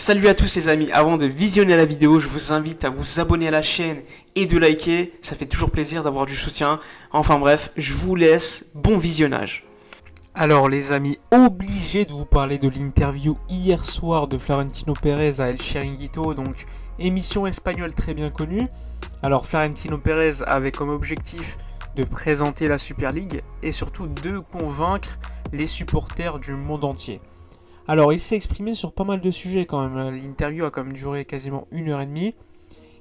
Salut à tous les amis, avant de visionner la vidéo, je vous invite à vous abonner à la chaîne et de liker, ça fait toujours plaisir d'avoir du soutien. Enfin bref, je vous laisse, bon visionnage. Alors les amis, obligé de vous parler de l'interview hier soir de Florentino Pérez à El Chiringuito, donc émission espagnole très bien connue. Alors Florentino Pérez avait comme objectif de présenter la Super League et surtout de convaincre les supporters du monde entier. Alors, il s'est exprimé sur pas mal de sujets quand même. L'interview a quand même duré quasiment 1h30.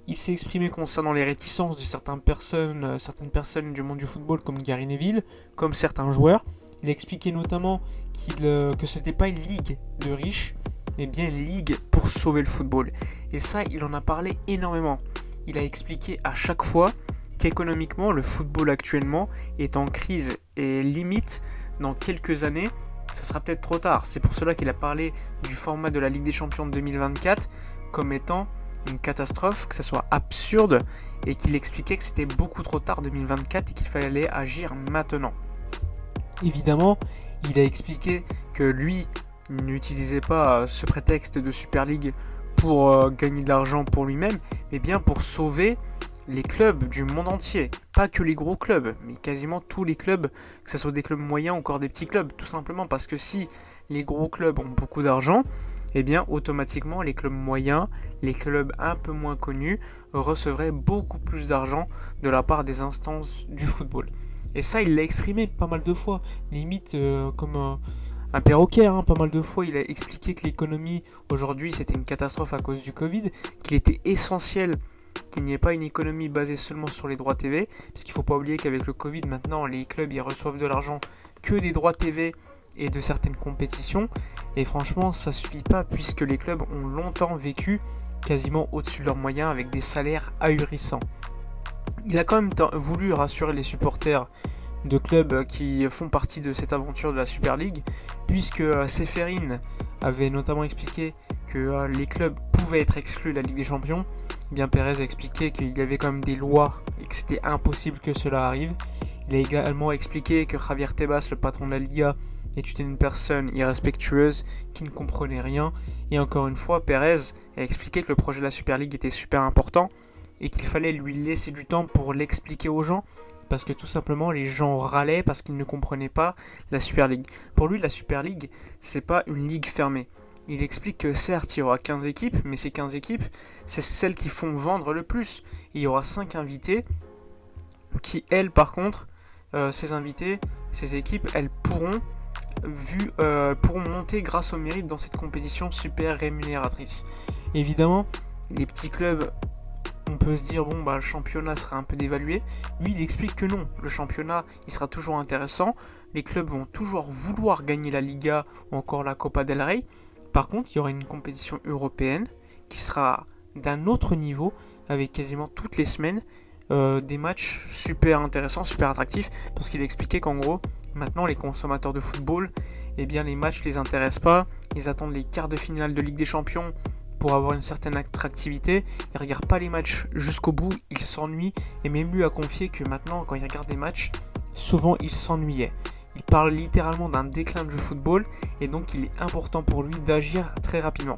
Il s'est exprimé concernant les réticences de certaines personnes du monde du football comme Gary Neville, comme certains joueurs. Il a expliqué notamment que ce n'était pas une ligue de riches, mais bien une ligue pour sauver le football. Et ça, il en a parlé énormément. Il a expliqué à chaque fois qu'économiquement, le football actuellement est en crise et limite, dans quelques années, ça sera peut-être trop tard. C'est pour cela qu'il a parlé du format de la Ligue des Champions de 2024 comme étant une catastrophe, que ça soit absurde, et qu'il expliquait que c'était beaucoup trop tard 2024 et qu'il fallait agir maintenant. Évidemment, il a expliqué que lui n'utilisait pas ce prétexte de Super League pour gagner de l'argent pour lui-même, mais bien pour sauver les clubs du monde entier, pas que les gros clubs, mais quasiment tous les clubs, que ce soit des clubs moyens ou encore des petits clubs, tout simplement parce que si les gros clubs ont beaucoup d'argent, eh bien automatiquement les clubs moyens, les clubs un peu moins connus, recevraient beaucoup plus d'argent de la part des instances du football. Et ça, il l'a exprimé pas mal de fois, limite comme un perroquet, pas mal de fois. Il a expliqué que l'économie aujourd'hui c'était une catastrophe à cause du Covid, qu'il était essentiel qu'il n'y ait pas une économie basée seulement sur les droits TV, puisqu'il ne faut pas oublier qu'avec le Covid, maintenant, les clubs ils reçoivent de l'argent que des droits TV et de certaines compétitions, et franchement, ça ne suffit pas, puisque les clubs ont longtemps vécu quasiment au-dessus de leurs moyens, avec des salaires ahurissants. Il a quand même voulu rassurer les supporters de clubs qui font partie de cette aventure de la Super League, puisque Ceferin avait notamment expliqué que les clubs pouvaient être exclus de la Ligue des Champions. Bien, Pérez a expliqué qu'il y avait quand même des lois et que c'était impossible que cela arrive. Il a également expliqué que Javier Tebas, le patron de la Liga, était une personne irrespectueuse qui ne comprenait rien. Et encore une fois, Pérez a expliqué que le projet de la Super League était super important et qu'il fallait lui laisser du temps pour l'expliquer aux gens, parce que tout simplement les gens râlaient parce qu'ils ne comprenaient pas la Super League. Pour lui, la Super League, c'est pas une ligue fermée. Il explique que certes, il y aura 15 équipes, mais ces 15 équipes, c'est celles qui font vendre le plus. Et il y aura 5 invités qui, elles, par contre, ces invités, ces équipes, elles pourront monter grâce au mérite dans cette compétition super rémunératrice. Évidemment, les petits clubs, on peut se dire, le championnat sera un peu dévalué. Lui, il explique que non, le championnat, il sera toujours intéressant. Les clubs vont toujours vouloir gagner la Liga ou encore la Copa del Rey. Par contre, il y aura une compétition européenne qui sera d'un autre niveau, avec quasiment toutes les semaines des matchs super intéressants, super attractifs, parce qu'il expliquait qu'en gros, maintenant les consommateurs de football, les matchs les intéressent pas, ils attendent les quarts de finale de Ligue des Champions pour avoir une certaine attractivité, ils ne regardent pas les matchs jusqu'au bout, ils s'ennuient, et même lui a confié que maintenant, quand ils regardent les matchs, souvent ils s'ennuyaient. Il parle littéralement d'un déclin du football, et donc il est important pour lui d'agir très rapidement.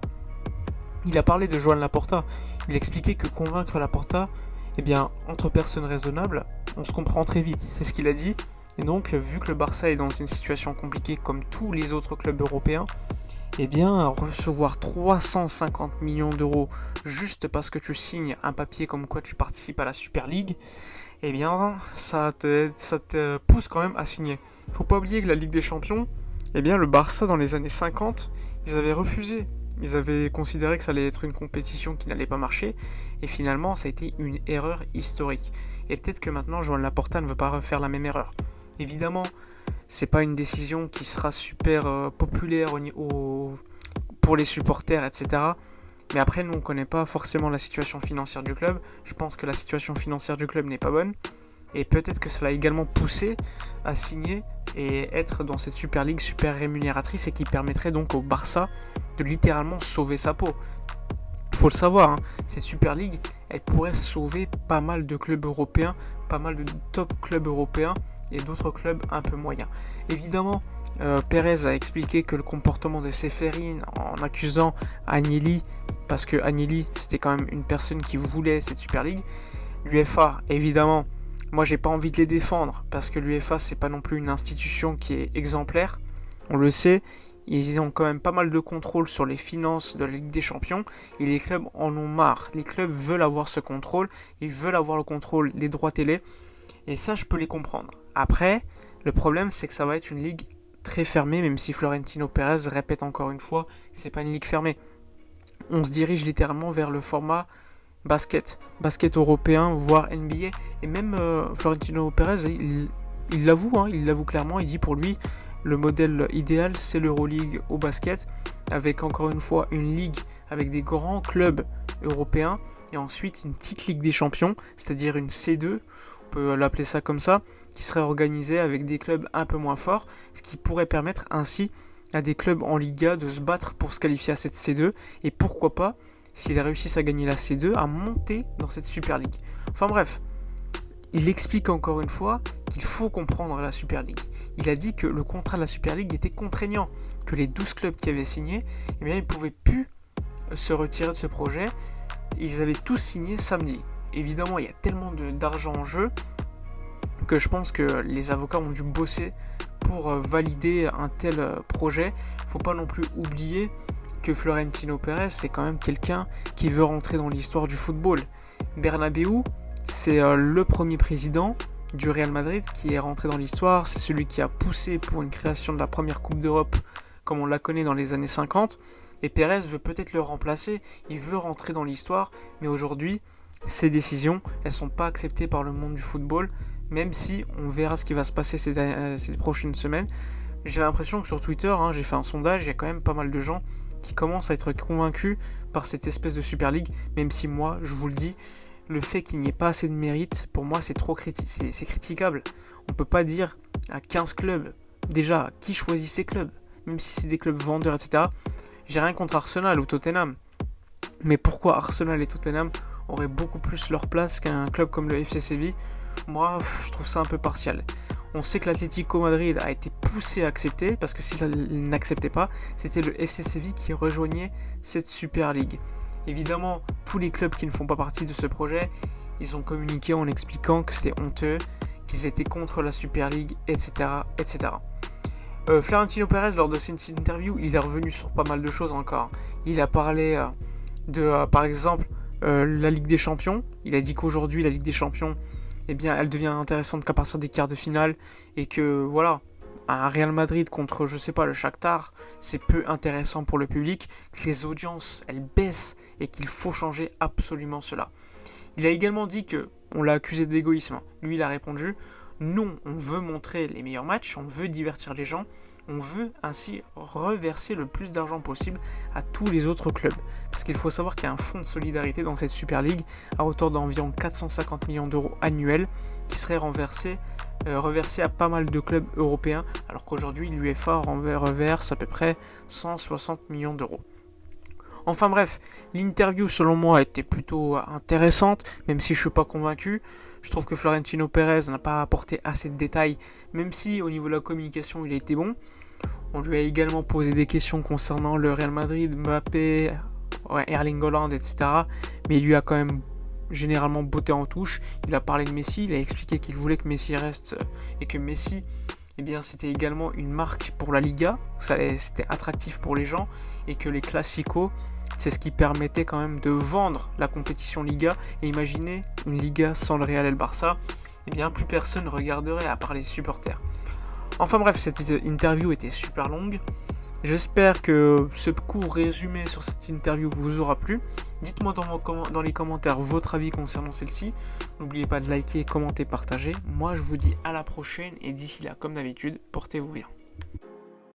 Il a parlé de Joan Laporta. Il expliquait que convaincre Laporta, entre personnes raisonnables, on se comprend très vite. C'est ce qu'il a dit. Et donc, vu que le Barça est dans une situation compliquée comme tous les autres clubs européens, recevoir 350 millions d'euros juste parce que tu signes un papier comme quoi tu participes à la Super League, ça te pousse quand même à signer. Faut pas oublier que la Ligue des Champions, le Barça dans les années 50, ils avaient refusé. Ils avaient considéré que ça allait être une compétition qui n'allait pas marcher, et finalement ça a été une erreur historique. Et peut-être que maintenant Joan Laporta ne veut pas refaire la même erreur. Évidemment, c'est pas une décision qui sera super populaire pour les supporters, etc. Mais après, nous, on ne connaît pas forcément la situation financière du club. Je pense que la situation financière du club n'est pas bonne. Et peut-être que ça l'a également poussé à signer et être dans cette Super League super rémunératrice et qui permettrait donc au Barça de littéralement sauver sa peau. Il faut le savoir, cette Super League, elle pourrait sauver pas mal de clubs européens, pas mal de top clubs européens et d'autres clubs un peu moyens. Évidemment, Pérez a expliqué que le comportement de Ceferin en accusant Agnelli parce que Agnelli, c'était quand même une personne qui voulait cette Super League. L'UEFA, évidemment, moi j'ai pas envie de les défendre, parce que l'UEFA, c'est pas non plus une institution qui est exemplaire, on le sait. Ils ont quand même pas mal de contrôle sur les finances de la Ligue des Champions et les clubs en ont marre. Les clubs veulent avoir ce contrôle, ils veulent avoir le contrôle des droits télé et ça je peux les comprendre. Après, le problème c'est que ça va être une ligue très fermée, même si Florentino Pérez répète encore une fois, c'est pas une ligue fermée. On se dirige littéralement vers le format basket européen, voire NBA. Et même Florentino Pérez, il l'avoue, il l'avoue clairement, il dit pour lui, le modèle idéal, c'est l'Euroleague au basket, avec encore une fois une ligue avec des grands clubs européens, et ensuite une petite Ligue des Champions, c'est-à-dire une C2, on peut l'appeler ça comme ça, qui serait organisée avec des clubs un peu moins forts, ce qui pourrait permettre ainsi à des clubs en Liga de se battre pour se qualifier à cette C2, et pourquoi pas, s'ils réussissent à gagner la C2, à monter dans cette Super League. Enfin bref, il explique encore une fois qu'il faut comprendre la Super League. Il a dit que le contrat de la Super League était contraignant, que les 12 clubs qui avaient signé, eh bien, ils ne pouvaient plus se retirer de ce projet. Ils avaient tous signé samedi. Évidemment, il y a tellement d'argent en jeu que je pense que les avocats ont dû bosser pour valider un tel projet. Il ne faut pas non plus oublier que Florentino Pérez, c'est quand même quelqu'un qui veut rentrer dans l'histoire du football. Bernabéu, c'est le premier président du Real Madrid qui est rentré dans l'histoire. C'est celui qui a poussé pour une création de la première Coupe d'Europe comme on la connaît dans les années 50. Et Pérez veut peut-être le remplacer, il veut rentrer dans l'histoire, mais aujourd'hui, ces décisions, elles ne sont pas acceptées par le monde du football, même si on verra ce qui va se passer ces prochaines semaines. J'ai l'impression que sur Twitter, j'ai fait un sondage, il y a quand même pas mal de gens qui commencent à être convaincus par cette espèce de Super League, même si moi, je vous le dis, le fait qu'il n'y ait pas assez de mérite, pour moi, c'est c'est critiquable. On peut pas dire à 15 clubs, déjà, qui choisit ces clubs, même si c'est des clubs vendeurs, etc. J'ai rien contre Arsenal ou Tottenham, mais pourquoi Arsenal et Tottenham auraient beaucoup plus leur place qu'un club comme le FC Séville? Moi, je trouve ça un peu partial. On sait que l'Atlético Madrid a été poussé à accepter, parce que s'il n'acceptait pas, c'était le FC Séville qui rejoignait cette Super League. Évidemment, tous les clubs qui ne font pas partie de ce projet, ils ont communiqué en expliquant que c'était honteux, qu'ils étaient contre la Super League, etc. etc. Florentino Pérez, lors de cette interview, il est revenu sur pas mal de choses encore. Il a parlé par exemple, la Ligue des Champions. Il a dit qu'aujourd'hui, la Ligue des Champions, eh bien, elle devient intéressante qu'à partir des quarts de finale, et que, voilà, un Real Madrid contre, je sais pas, le Shakhtar, c'est peu intéressant pour le public, que les audiences, elles baissent, et qu'il faut changer absolument cela. Il a également dit que, on l'a accusé d'égoïsme. Lui, il a répondu: non, on veut montrer les meilleurs matchs, on veut divertir les gens, on veut ainsi reverser le plus d'argent possible à tous les autres clubs. Parce qu'il faut savoir qu'il y a un fonds de solidarité dans cette Super League à hauteur d'environ 450 millions d'euros annuels qui serait reversé à pas mal de clubs européens, alors qu'aujourd'hui l'UEFA reverse à peu près 160 millions d'euros. Enfin bref, l'interview selon moi était plutôt intéressante, même si je suis pas convaincu. Je trouve que Florentino Pérez n'a pas apporté assez de détails, même si au niveau de la communication il a été bon. On lui a également posé des questions concernant le Real Madrid, Mbappé, Erling Haaland, etc. Mais il lui a quand même généralement botté en touche. Il a parlé de Messi, il a expliqué qu'il voulait que Messi reste et que Messi, eh bien, c'était également une marque pour la Liga, c'était attractif pour les gens, et que les Clasico, c'est ce qui permettait quand même de vendre la compétition Liga. Et imaginez une Liga sans le Real et le Barça, eh bien plus personne regarderait à part les supporters. Enfin bref, cette interview était super longue. J'espère que ce court résumé sur cette interview vous aura plu. Dites-moi dans les commentaires votre avis concernant celle-ci. N'oubliez pas de liker, commenter, partager. Moi je vous dis à la prochaine, et d'ici là, comme d'habitude, portez-vous bien.